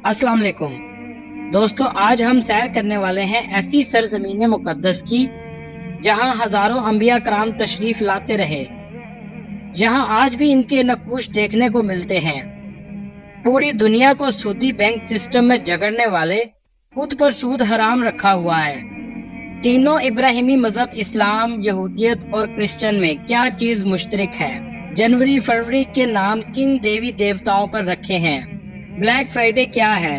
अस्सलाम वालेकुम दोस्तों, आज हम सैर करने वाले हैं ऐसी सरजमीन मुकद्दस की जहां हजारों अंबिया कराम तशरीफ लाते रहे, जहां आज भी इनके नक्कूश देखने को मिलते हैं। पूरी दुनिया को सूदी बैंक सिस्टम में जकड़ने वाले खुद पर सूद हराम रखा हुआ है। तीनों इब्राहिमी मजहब इस्लाम, यहूदियत और क्रिश्चियन में क्या चीज मुश्तरक है? जनवरी फरवरी के नाम किन देवी देवताओं पर रखे हैं? ब्लैक फ्राइडे क्या है?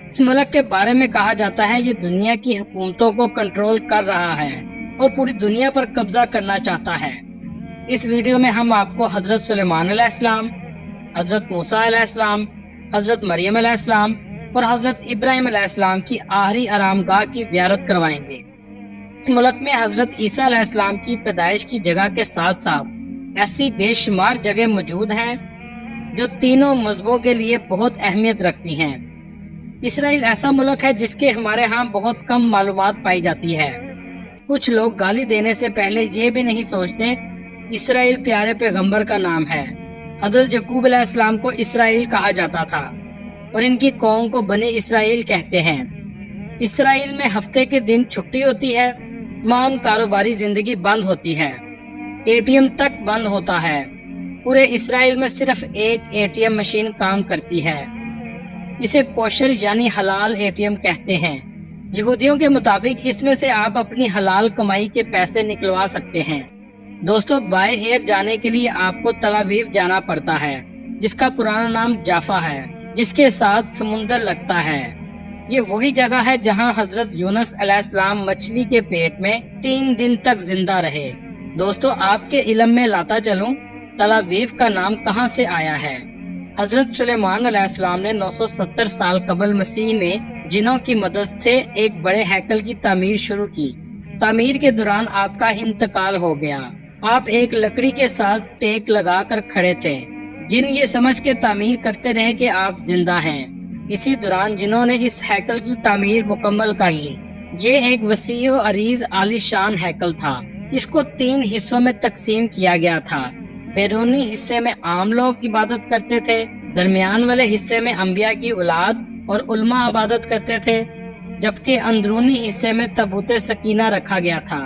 इस मुल्क के बारे में कहा जाता है ये दुनिया की हुकूमतों को कंट्रोल कर रहा है और पूरी दुनिया पर कब्जा करना चाहता है। इस वीडियो में हम आपको हजरत सुलेमान अलैहिस्सलाम, हजरत मूसा अलैहिस्सलाम, हजरत मरियम अलैहिस्सलाम और हजरत इब्राहिम अलैहिस्सलाम की आखिरी आरामगाह की ज़ियारत करवाएंगे। इस मुल्क में हजरत ईसा अलैहिस्सलाम की पैदाइश की जगह के साथ साथ ऐसी बेशुमार जगह मौजूद हैं जो तीनों मजहबों के लिए बहुत अहमियत रखती हैं। इसराइल ऐसा मुल्क है जिसके हमारे यहाँ बहुत कम मालूमात पाई जाती है। कुछ लोग गाली देने से पहले ये भी नहीं सोचते इसराइल प्यारे पैगंबर का नाम है। हजरत यकूब अलैहिस्सलाम को इसराइल कहा जाता था और इनकी कौम को बने इसराइल कहते हैं। इसराइल में हफ्ते के दिन छुट्टी होती है, तमाम कारोबारी जिंदगी बंद होती है, एटीएम तक बंद होता है। पूरे इसराइल में सिर्फ एक एटीएम मशीन काम करती है, इसे कोशर यानी हलाल एटीएम कहते हैं। यहूदियों के मुताबिक इसमें से आप अपनी हलाल कमाई के पैसे निकलवा सकते हैं। दोस्तों, बाय एयर जाने के लिए आपको तल अवीव जाना पड़ता है, जिसका पुराना नाम जाफा है, जिसके साथ समुंदर लगता है। ये वही जगह है जहां हजरत यूनुस अलैहिस्सलाम मछली के पेट में 3 दिन तक जिंदा रहे। दोस्तों, आपके इल्म में लाता चलूं, तल अवीव का नाम कहां से आया है? हजरत सुलेमान अलैहिस्सलाम ने 970 साल कबल मसीह में जिनों की मदद से एक बड़े हैकल की तामीर शुरू की। तामीर के दौरान आपका इंतकाल हो गया। आप एक लकड़ी के साथ टेक लगा कर खड़े थे। जिन ये समझ के तामीर करते रहे कि आप जिंदा हैं। इसी दौरान जिन्होंने इस हैकल की तामीर मुकम्मल कर ली। ये एक वसी व अरीज आलीशान हैकल था। इसको 3 हिस्सों में तकसीम किया गया था। बैरूनी हिस्से में आम लोग इबादत करते थे, दरमियान वाले हिस्से में अंबिया की औलाद और उल्मा इबादत करते थे, जबकि अंदरूनी हिस्से में तबूत सकीना रखा गया था।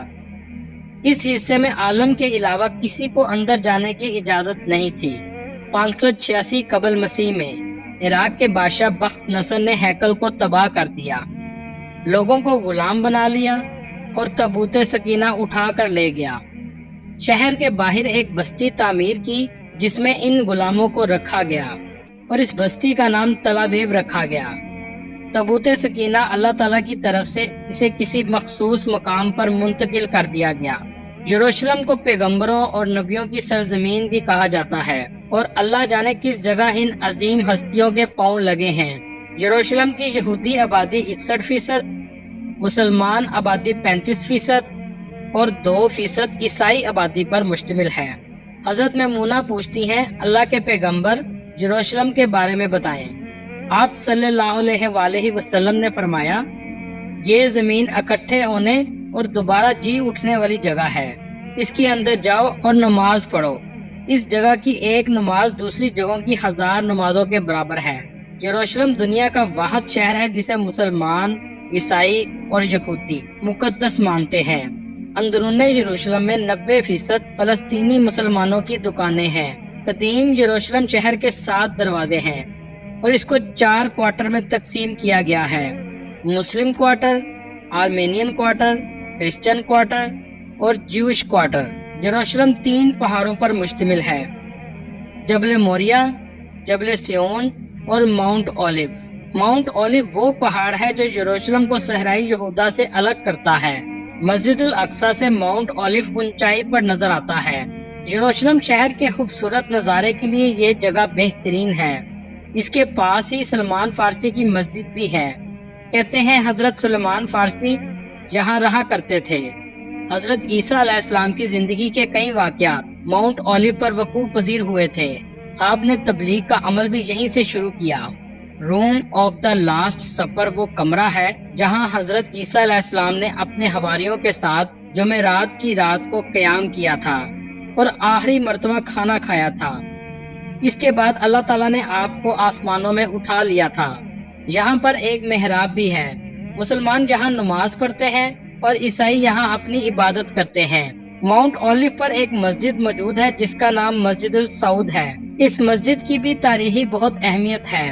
इस हिस्से में आलम के अलावा किसी को अंदर जाने की इजाजत नहीं थी। 586 कबल मसीह में इराक के बादशाह बख्त नसर ने हैकल को तबाह कर दिया, लोगों को गुलाम बना लिया और तबूत सकीना उठा कर ले गया। शहर के बाहर एक बस्ती तामीर की जिसमें इन गुलामों को रखा गया और इस बस्ती का नाम तल अवीव रखा गया। तबूत सकीना अल्लाह ताला की तरफ से इसे किसी मखसूस मकाम पर मुंतकिल कर दिया गया। यरूशलेम को पैगंबरों और नबियों की सरजमीन भी कहा जाता है और अल्लाह जाने किस जगह इन अजीम हस्तियों के पांव लगे हैं। यरूशलेम की यहूदी आबादी 61%, मुसलमान आबादी 35% और 2% ईसाई आबादी पर मुश्तमिल है। हजरत मैमूना पूछती हैं, अल्लाह के पैगंबर यरूशलेम के बारे में बताएं। आप सल्लल्लाहु अलैहि वसल्लम ने फरमाया, ये जमीन इकट्ठे होने और दोबारा जी उठने वाली जगह है। इसके अंदर जाओ और नमाज पढ़ो। इस जगह की एक नमाज दूसरी जगहों की 1000 नमाजों के बराबर है। यरूशलेम दुनिया का वाहिद शहर है जिसे मुसलमान, ईसाई और यहूदी मुकद्दस मानते हैं। अंदरून यरूशलेम में 90% फलस्तीनी मुसलमानों की दुकानें हैं। कदीम यरूशलेम शहर के 7 दरवाजे हैं और इसको 4 क्वार्टर में तकसीम किया गया है। Muslim quarter, Armenian quarter, Christian quarter और ज्यूइश क्वार्टर। यरूशलेम 3 पहाड़ों पर मुश्तमिल है, जबल मोरिया, जबल सियोन और माउंट ओलिव। माउंट ओलिव वो पहाड़ है जो यरूशलेम को सहराई यहूदा से अलग करता है। मस्जिदुल अक्सा से माउंट ओलिव ऊंचाई पर नजर आता है। यरूशलेम शहर के खूबसूरत नज़ारे के लिए ये जगह बेहतरीन है। इसके पास ही सलमान फारसी की मस्जिद भी है। कहते हैं हजरत सुलेमान फारसी यहाँ रहा करते थे। हजरत ईसा अलैहिस्सलाम की जिंदगी के कई वाक़यात माउंट ओलिव पर वकूअ पजीर हुए थे। आपने तबलीग का अमल भी यहीं से शुरू किया। रूम ऑफ द लास्ट सफर वो कमरा है जहां हजरत ईसा अलैहिस्सलाम ने अपने हवारियों के साथ जुमेरात की रात को क़याम किया था और आखिरी मर्तबा खाना खाया था। इसके बाद अल्लाह ताला ने आपको आसमानों में उठा लिया था यहाँ पर एक मेहराब भी है। मुसलमान यहाँ नमाज पढ़ते हैं और ईसाई यहाँ अपनी इबादत करते हैं। माउंट ओलिव पर एक मस्जिद मौजूद है जिसका नाम मस्जिद अल सऊद है। इस मस्जिद की भी तारीखी बहुत अहमियत है।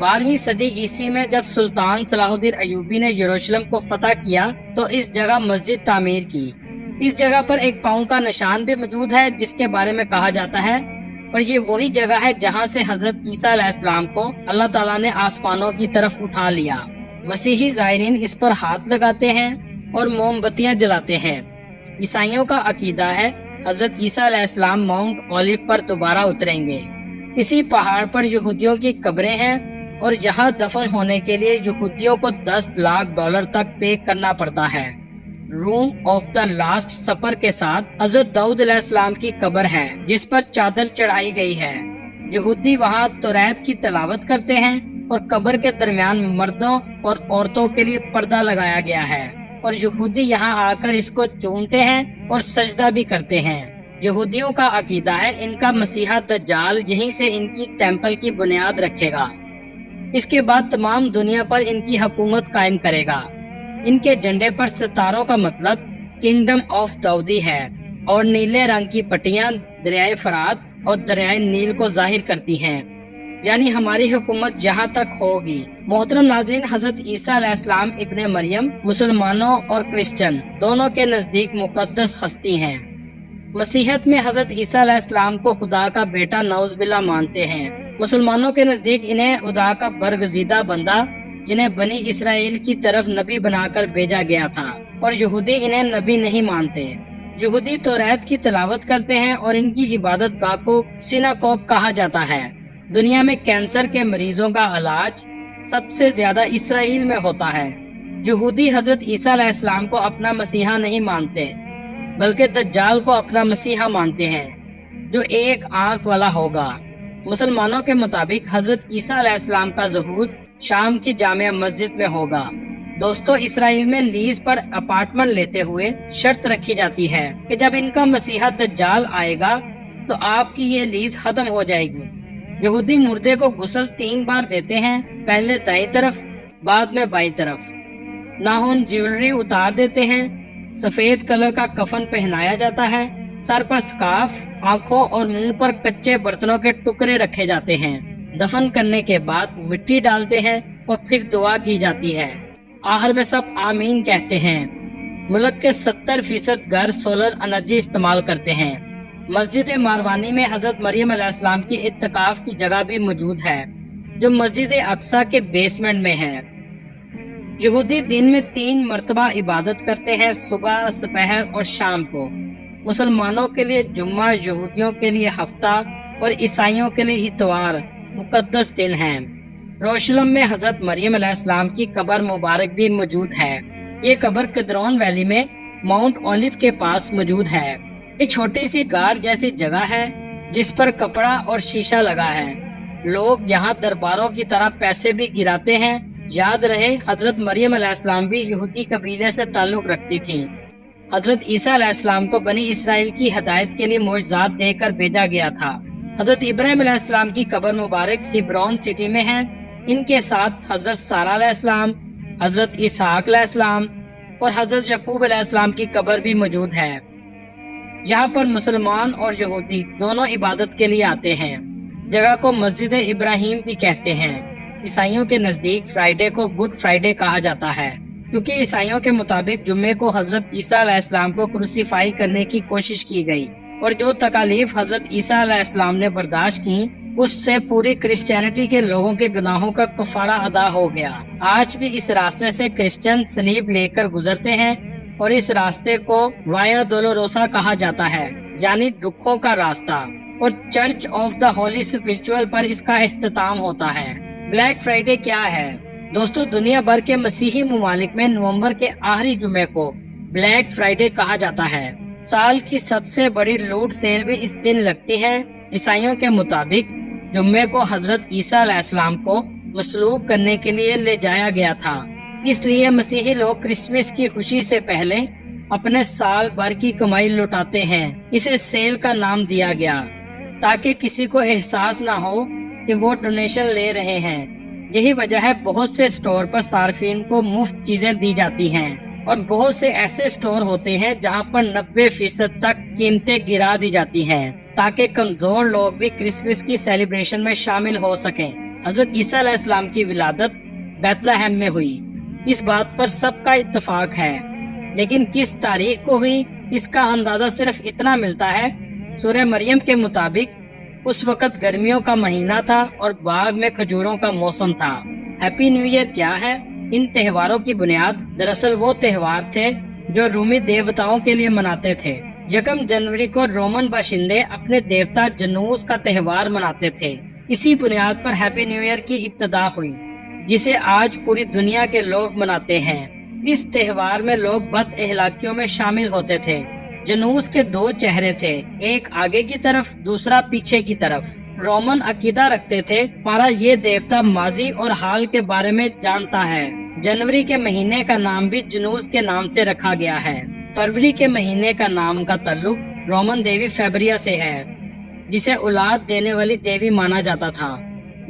12वीं सदी ईस्वी में जब सुल्तान सलाहुद्दीन अयूबी ने यरूशलेम को फतह किया तो इस जगह मस्जिद तामीर की। इस जगह पर एक पाँव का निशान भी मौजूद है जिसके बारे में कहा जाता है और ये वही जगह है जहाँ से हजरत ईसा अलैहिस्सलाम को अल्लाह ताला ने आसमानों की तरफ उठा लिया। मसीही ज़ायरीन इस पर हाथ लगाते हैं और मोमबत्तियां जलाते हैं। ईसाइयों का अकीदा है हजरत ईसा अलैहिस्सलाम माउंट ओलिव पर दोबारा उतरेंगे। इसी पहाड़ पर यहूदियों की कब्रें हैं और यहाँ दफन होने के लिए यहूदियों को 10 लाख डॉलर तक पे करना पड़ता है। रूम ऑफ द लास्ट सफर के साथ हजरत दाऊद अलैहिस्सलाम की कब्र है जिस पर चादर चढ़ाई गई है। यहूदी वहाँ तौरात की तिलावत करते हैं और कब्र के दरमियान मर्दों और औरतों के लिए पर्दा लगाया गया है और यहूदी यहाँ आकर इसको चूमते हैं और सजदा भी करते हैं। यहूदियों का अकीदा है इनका मसीहा दज्जाल यहीं से इनकी टेम्पल की बुनियाद रखेगा। इसके बाद तमाम दुनिया पर इनकी हुकूमत कायम करेगा। इनके झंडे पर सितारों का मतलब किंगडम ऑफ दाऊदी है और नीले रंग की पट्टियां दरियाए फरात और दरियाए नील को जाहिर करती हैं, यानी हमारी हुकूमत जहाँ तक होगी। मोहतरम नाज़रीन, हजरत ईसा अलैहिस्सलाम इब्ने मरियम मुसलमानों और क्रिश्चियन दोनों के नजदीक मुकद्दस हस्ती हैं। मसीहत में हजरत ईसा अलैहिस्सलाम को खुदा का बेटा नौज़बिल्लाह मानते हैं। मुसलमानों के नजदीक इन्हें खुदा का बरगजीदा बंदा जिन्हें बनी इसराइल की तरफ नबी बनाकर भेजा गया था और यहूदी इन्हें नबी नहीं मानते। यहूदी तौरात की तिलावत करते हैं और इनकी इबादत गाह को सिनागोग कहा जाता है। दुनिया में कैंसर के मरीजों का इलाज सबसे ज्यादा इसराइल में होता है। यहूदी हजरत ईसा अलैहिस्सलाम को अपना मसीहा नहीं मानते बल्कि दज्जाल को अपना मसीहा मानते हैं जो एक आंख वाला होगा। मुसलमानों के मुताबिक हजरत ईसा अलैहिस्सलाम का ज़हूर शाम की जामिया मस्जिद में होगा। दोस्तों, इसराइल में लीज पर अपार्टमेंट लेते हुए शर्त रखी जाती है कि जब इनका मसीहा दज्जाल आएगा तो आपकी ये लीज खत्म हो जाएगी। यहूदी मुर्दे को गुस्ल 3 बार देते हैं, पहले दाईं तरफ बाद में बाईं तरफ। नाखून ज्वेलरी उतार देते हैं, सफेद कलर का कफन पहनाया जाता है, सर पर स्कार्फ, आंखों और मुंह पर कच्चे बर्तनों के टुकड़े रखे जाते हैं। दफन करने के बाद मिट्टी डालते हैं और फिर दुआ की जाती है। आखिर में सब आमीन कहते हैं। मुल्क के 70% घर सोलर एनर्जी इस्तेमाल करते हैं। मस्जिद मारवानी में हजरत मरियम अलैहिस्सलाम की इत्तिकाफ की जगह भी मौजूद है जो मस्जिद अक्सा के बेसमेंट में है। यहूदी दिन में 3 मरतबा इबादत करते हैं, सुबह, दोपहर और शाम को। मुसलमानों के लिए जुम्मा, यहूदियों के लिए हफ्ता और ईसाइयों के लिए इतवार मुकद्दस दिन है। यरूशलेम में हजरत मरियम अलैहिस्सलाम की कब्र मुबारक भी मौजूद है। ये कब्र किद्रोन वैली में माउंट ओलिव के पास मौजूद है। ये छोटी सी गार जैसी जगह है जिस पर कपड़ा और शीशा लगा है। लोग यहाँ दरबारों की तरह पैसे भी गिराते हैं। याद रहे, हजरत मरियम अलैहिस्सलाम भी यहूदी कबीले से ताल्लुक रखती थी। हजरत ईसा अलैहिस्सलाम को बनी इसराइल की हदायत के लिए मोअज़िज़ात देकर भेजा गया था। हजरत इब्राहिम अलैहिस्सलाम की कब्र मुबारक हिब्रोन सिटी में है। इनके साथ हजरत सारा अलैहिस्सलाम, हजरत इसहाक अलैहिस्सलाम और हजरत यकूब अलैहिस्सलाम की कब्र भी मौजूद है। यहाँ पर मुसलमान और यहूदी दोनों इबादत के लिए आते हैं। जगह को मस्जिद इब्राहिम भी कहते हैं। ईसाइयों के नजदीक फ्राइडे को गुड फ्राइडे कहा जाता है क्योंकि ईसाइयों के मुताबिक जुम्मे को हजरत ईसा अलैहिस्सलाम को क्रूसीफाई करने की कोशिश की गई और जो तकालीफ हजरत ईसा अलैहिस्सलाम ने बर्दाश्त की उससे पूरी क्रिश्चियनिटी के लोगों के गुनाहों का कफारा अदा हो गया। आज भी इस रास्ते से क्रिश्चियन सलीब लेकर गुजरते हैं और इस रास्ते को वाया डोलोरोसा कहा जाता है, यानी दुखों का रास्ता, और church of the Holi spiritual पर इसका इख्तिताम होता है। ब्लैक फ्राइडे क्या है? दोस्तों, दुनिया भर के मसीही मुमालिक में नवंबर के आखिरी जुमे को ब्लैक फ्राइडे कहा जाता है। साल की सबसे बड़ी लूट सेल भी इस दिन लगती है। ईसाइयों के मुताबिक जुम्मे को हजरत ईसा अलैहिस्सलाम को मसलूब करने के लिए ले जाया गया था, इसलिए मसीही लोग क्रिसमस की खुशी से पहले अपने साल भर की कमाई लुटाते हैं। इसे सेल का नाम दिया गया ताकि किसी को एहसास ना हो कि वो डोनेशन ले रहे हैं, यही वजह है बहुत से स्टोर पर सार्फिन को मुफ्त चीजें दी जाती हैं और बहुत से ऐसे स्टोर होते हैं जहां पर 90% तक कीमतें गिरा दी जाती हैं ताकि कमजोर लोग भी क्रिसमस की सेलिब्रेशन में शामिल हो सकें। हजरत ईसा अलैहिस्सलाम की विलादत बैतलहम में हुई, इस बात पर सबका इत्तेफाक है, लेकिन किस तारीख को हुई इसका अंदाजा सिर्फ इतना मिलता है। सूरह मरियम के मुताबिक उस वक्त गर्मियों का महीना था और बाग में खजूरों का मौसम था। हैप्पी न्यू ईयर क्या है? इन त्योहारों की बुनियाद दरअसल वो त्योहार थे जो रूमी देवताओं के लिए मनाते थे। 1 जनवरी को रोमन बाशिंदे अपने देवता जनूस का त्योहार मनाते थे। इसी बुनियाद पर हैप्पी न्यू ईयर की इब्तिदा हुई, जिसे आज पूरी दुनिया के लोग मनाते हैं। इस त्योहार में लोग बद इखलाकियों में शामिल होते थे। जनूस के 2 चेहरे थे, एक आगे की तरफ, दूसरा पीछे की तरफ। रोमन अकीदा रखते थे हमारा ये देवता माजी और हाल के बारे में जानता है। जनवरी के महीने का नाम भी जनूस के नाम से रखा गया है। फरवरी के महीने का नाम का ताल्लुक रोमन देवी फेब्रिया से है, जिसे औलाद देने वाली देवी माना जाता था।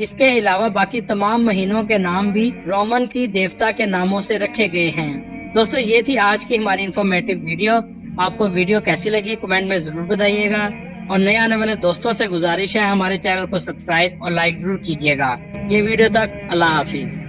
इसके अलावा बाकी तमाम महीनों के नाम भी रोमन की देवता के नामों से रखे गए हैं। दोस्तों, ये थी आज की हमारी इंफॉर्मेटिव वीडियो। आपको वीडियो कैसी लगी कमेंट में जरूर बताइएगा और नए आने वाले दोस्तों से गुजारिश है हमारे चैनल को सब्सक्राइब और लाइक जरूर कीजिएगा। ये वीडियो तक अल्लाह हाफिज।